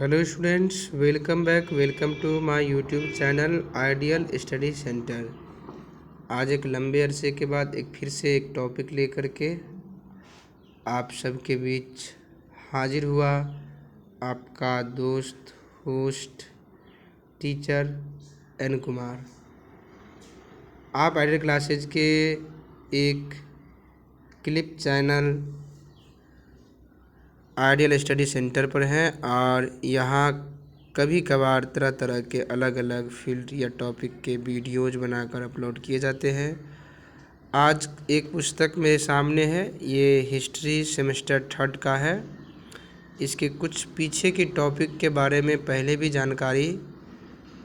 Hello students, welcome to my YouTube channel ideal study centre. आज एक लंबे अरसे के बाद फिर से एक टॉपिक लेकर के आप सबके बीच हाजिर हुआ। आपका दोस्त, होस्ट, टीचर एन कुमार। आप आइडियल क्लासेज के एक clip channel ideal study centre पर हैं और यहाँ कभी कभार तरह तरह के अलग अलग फील्ड या टॉपिक के वीडियोज़ बनाकर अपलोड किए जाते हैं। आज एक पुस्तक मेरे सामने है, ये हिस्ट्री सेमेस्टर 3 का है। इसके कुछ पीछे की टॉपिक के बारे में पहले भी जानकारी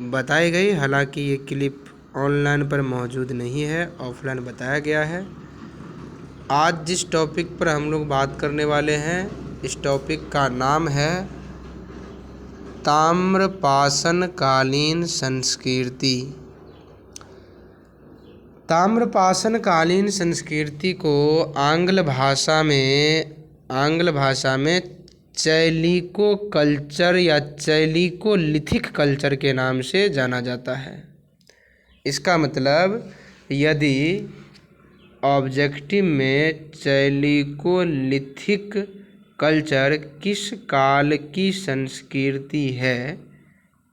बताई गई, हालांकि ये क्लिप ऑनलाइन पर मौजूद नहीं है, ऑफलाइन बताया गया है। आज जिस टॉपिक पर हम लोग बात करने वाले हैं, इस टॉपिक का नाम है ताम्रपाषाण कालीन संस्कृति। ताम्रपाषाण कालीन संस्कृति को आंग्ल भाषा में चैलिको कल्चर या चैलिकोलिथिक कल्चर के नाम से जाना जाता है। इसका मतलब यदि ऑब्जेक्टिव में चैलिकोलिथिक कल्चर किस काल की संस्कृति है,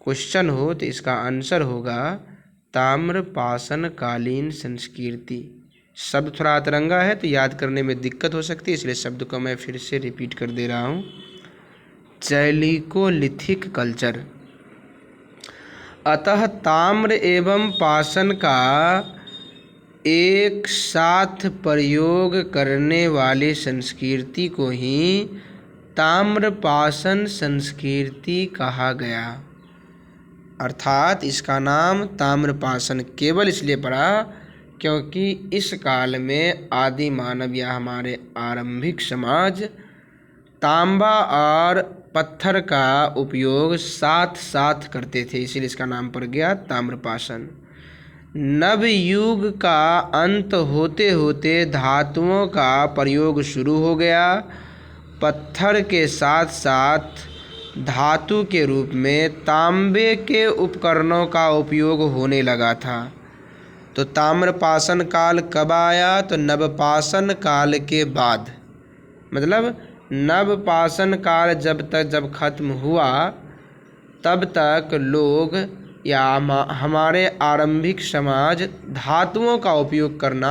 क्वेश्चन हो तो इसका आंसर होगा ताम्रपाषाण कालीन संस्कृति। शब्द थोड़ा अतरंगा है तो याद करने में दिक्कत हो सकती है, इसलिए शब्द को मैं फिर से रिपीट कर दे रहा हूँ। चैलिकोलिथिक कल्चर। अतः ताम्र एवं पाषाण का एक साथ प्रयोग करने वाली संस्कृति को ही ताम्रपाषाण संस्कृति कहा गया। अर्थात इसका नाम ताम्रपाषाण केवल इसलिए पड़ा क्योंकि इस काल में आदि मानव या हमारे आरंभिक समाज तांबा और पत्थर का उपयोग साथ साथ करते थे, इसीलिए इसका नाम पड़ गया ताम्रपाषाण। नवयुग का अंत होते होते धातुओं का प्रयोग शुरू हो गया। पत्थर के साथ साथ धातु के रूप में तांबे के उपकरणों का उपयोग होने लगा था। तो ताम्रपाषाण काल कब आया? तो नवपाषाण काल के बाद। मतलब नवपाषाण काल जब खत्म हुआ तब तक लोग या हमारे आरंभिक समाज धातुओं का उपयोग करना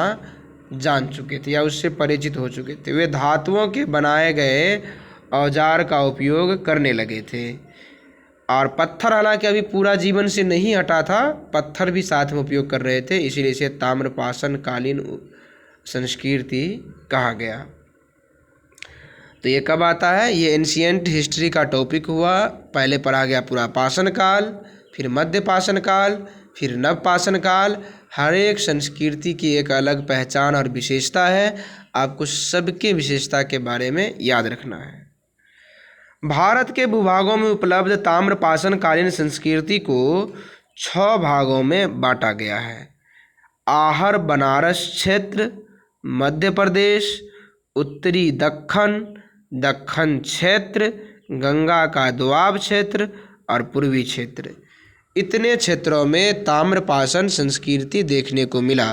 जान चुके थे या उससे परिचित हो चुके थे। वे धातुओं के बनाए गए औजार का उपयोग करने लगे थे और पत्थर हालांकि अभी पूरा जीवन से नहीं हटा था, पत्थर भी साथ में उपयोग कर रहे थे, इसीलिए इसे ताम्रपाषाण कालीन संस्कृति कहा गया। तो ये कब आता है? ये एंशिएंट हिस्ट्री का टॉपिक हुआ। पहले पढ़ा गया पूरा पाषाण काल, फिर मध्य पाषाण काल, फिर नवपाषाण काल। हर एक संस्कृति की एक अलग पहचान और विशेषता है, आपको सबके विशेषता के बारे में याद रखना है। भारत के भूभागों में उपलब्ध ताम्रपाषाण कालीन संस्कृति को 6 भागों में बांटा गया है। आहर बनारस क्षेत्र, मध्य प्रदेश, उत्तरी दक्खन क्षेत्र, गंगा का दोआब क्षेत्र और पूर्वी क्षेत्र। इतने क्षेत्रों में ताम्रपाषाण संस्कृति देखने को मिला।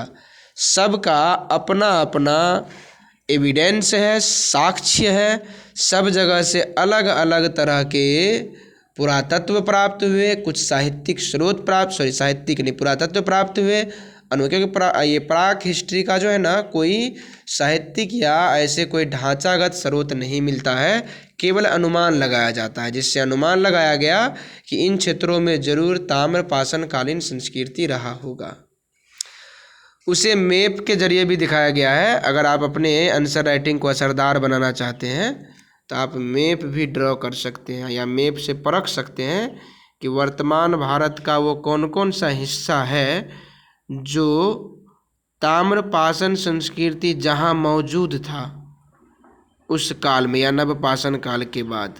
सबका अपना अपना एविडेंस है, साक्ष्य है। सब जगह से अलग अलग तरह के पुरातत्व प्राप्त हुए, कुछ साहित्यिक स्रोत पुरातत्व प्राप्त हुए। क्योंकि ये प्राक हिस्ट्री का जो है ना, कोई साहित्यिक या ऐसे कोई ढांचागत स्रोत नहीं मिलता है, केवल अनुमान लगाया जाता है, जिससे अनुमान लगाया गया कि इन क्षेत्रों में जरूर ताम्रपाषाण कालीन संस्कृति रहा होगा। उसे मैप के जरिए भी दिखाया गया है। अगर आप अपने आंसर राइटिंग को असरदार बनाना चाहते हैं तो आप मैप भी ड्रॉ कर सकते हैं या मैप से परख सकते हैं कि वर्तमान भारत का वो कौन कौन सा हिस्सा है जो ताम्रपाषाण संस्कृति जहाँ मौजूद था उस काल में या नवपाषाण काल के बाद।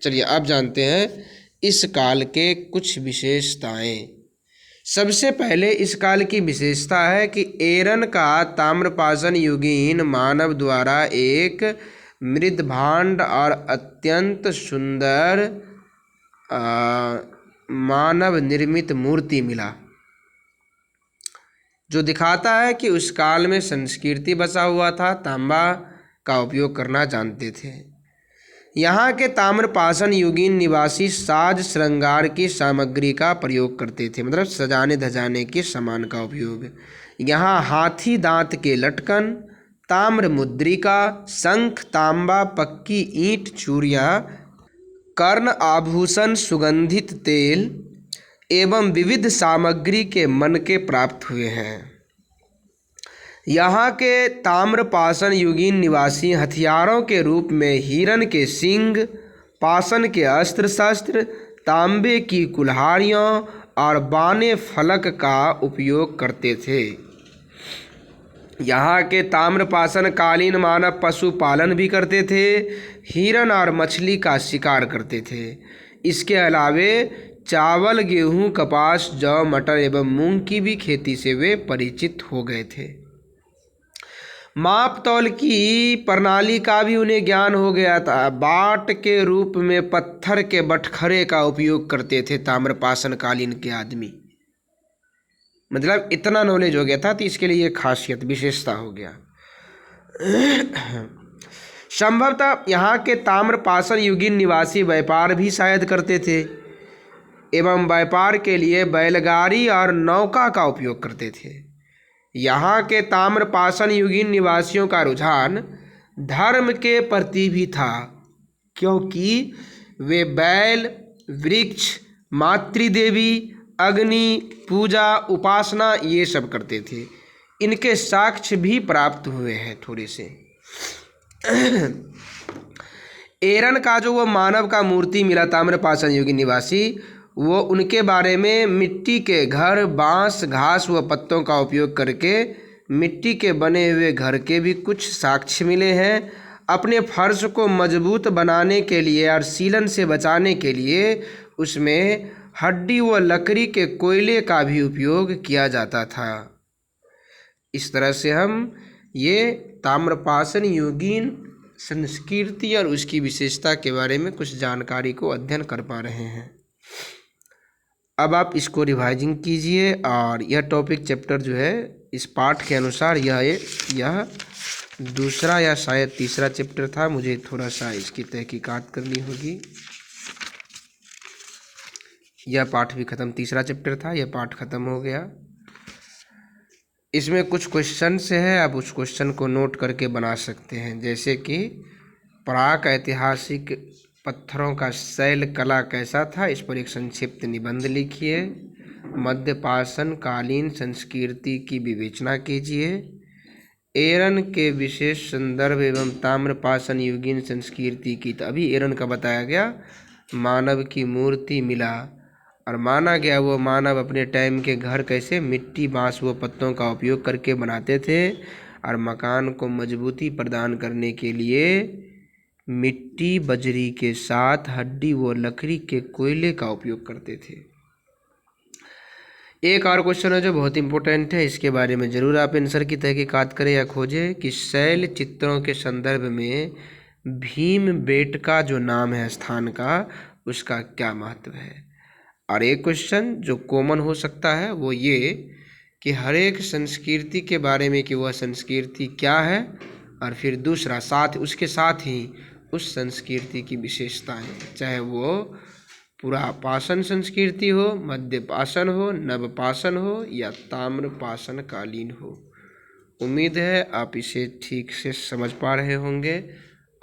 चलिए अब जानते हैं इस काल के कुछ विशेषताएं। सबसे पहले इस काल की विशेषता है कि एरन का ताम्रपाषाण युगीन मानव द्वारा एक मृदभांड और अत्यंत सुंदर मानव निर्मित मूर्ति मिला, जो दिखाता है कि उस काल में संस्कृति बसा हुआ था, तांबा का उपयोग करना जानते थे। यहाँ के ताम्रपाषाण युगीन निवासी साज श्रृंगार की सामग्री का प्रयोग करते थे, मतलब सजाने धजाने के सामान का उपयोग। यहाँ हाथी दांत के लटकन, ताम्र मुद्रिका, शंख, तांबा, पक्की ईंट, चूड़ियाँ, कर्ण आभूषण, सुगंधित तेल एवं विविध सामग्री के मनके प्राप्त हुए हैं। यहाँ के ताम्रपाषाण युगीन निवासी हथियारों के रूप में हिरण के सींग, पाषाण के अस्त्र शस्त्र, तांबे की कुल्हाड़ियों और बाने फलक का उपयोग करते थे। यहाँ के ताम्रपाषाण कालीन मानव पशुपालन भी करते थे, हिरण और मछली का शिकार करते थे। इसके अलावे चावल, गेहूँ, कपास, जौ, मटर एवं मूंग की भी खेती से वे परिचित हो गए थे। माप तौल की प्रणाली का भी उन्हें ज्ञान हो गया था। बाट के रूप में पत्थर के बटखरे का उपयोग करते थे ताम्रपाषाण कालीन के आदमी, मतलब इतना नॉलेज हो गया था, तो इसके लिए ये खासियत विशेषता हो गया। संभवतः यहाँ के ताम्रपाषाण युगीन निवासी व्यापार भी शायद करते थे एवं व्यापार के लिए बैलगाड़ी और नौका का उपयोग करते थे। यहाँ के ताम्रपाषाण युगीन निवासियों का रुझान धर्म के प्रति भी था, क्योंकि वे बैल, वृक्ष, मातृदेवी, अग्नि पूजा, उपासना ये सब करते थे। इनके साक्ष्य भी प्राप्त हुए हैं थोड़े से। एरन का जो वो मानव का मूर्ति मिला ताम्रपाषाण युगीन निवासी, वो उनके बारे में मिट्टी के घर, बांस, घास व पत्तों का उपयोग करके मिट्टी के बने हुए घर के भी कुछ साक्ष्य मिले हैं। अपने फर्श को मजबूत बनाने के लिए और सीलन से बचाने के लिए उसमें हड्डी व लकड़ी के कोयले का भी उपयोग किया जाता था। इस तरह से हम ये ताम्रपाषाण युगीन संस्कृति और उसकी विशेषता के बारे में कुछ जानकारी को अध्ययन कर पा रहे हैं। अब आप इसको रिवाइजिंग कीजिए, और यह टॉपिक चैप्टर जो है इस पाठ के अनुसार यह दूसरा या शायद तीसरा चैप्टर था। मुझे थोड़ा सा इसकी तहकीकात करनी होगी। यह पाठ भी ख़त्म, तीसरा चैप्टर था, यह पाठ ख़त्म हो गया। इसमें कुछ क्वेश्चन से है, आप उस क्वेश्चन को नोट करके बना सकते हैं, जैसे कि प्राक ऐतिहासिक पत्थरों का शैल कला कैसा था, इस पर एक संक्षिप्त निबंध लिखिए। मध्य पाषाण कालीन संस्कृति की विवेचना कीजिए। एरन के विशेष संदर्भ एवं ताम्रपाषाण युगीन संस्कृति की, अभी एरन का बताया गया, मानव की मूर्ति मिला और माना गया वो मानव अपने टाइम के घर कैसे मिट्टी, बांस व पत्तों का उपयोग करके बनाते थे, और मकान को मजबूती प्रदान करने के लिए मिट्टी, बजरी के साथ हड्डी व लकड़ी के कोयले का उपयोग करते थे। एक और क्वेश्चन है जो बहुत इंपॉर्टेंट है, इसके बारे में ज़रूर आप आंसर की तहकीकात करें या खोजें कि शैल चित्रों के संदर्भ में भीमबेटका जो नाम है स्थान का, उसका क्या महत्व है। और एक क्वेश्चन जो कॉमन हो सकता है वो ये कि हर एक संस्कृति के बारे में कि वह संस्कृति क्या है, और फिर दूसरा साथ उसके साथ ही उस संस्कृति की विशेषताएं, चाहे वो पुरापाषाण संस्कृति हो, मध्य पाषाण हो, नवपाषाण हो या ताम्रपाषाण कालीन हो। उम्मीद है आप इसे ठीक से समझ पा रहे होंगे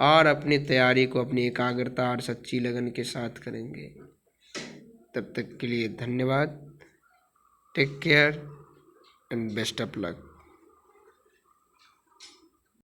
और अपनी तैयारी को अपनी एकाग्रता और सच्ची लगन के साथ करेंगे। तब तक के लिए धन्यवाद। Take care and best of luck.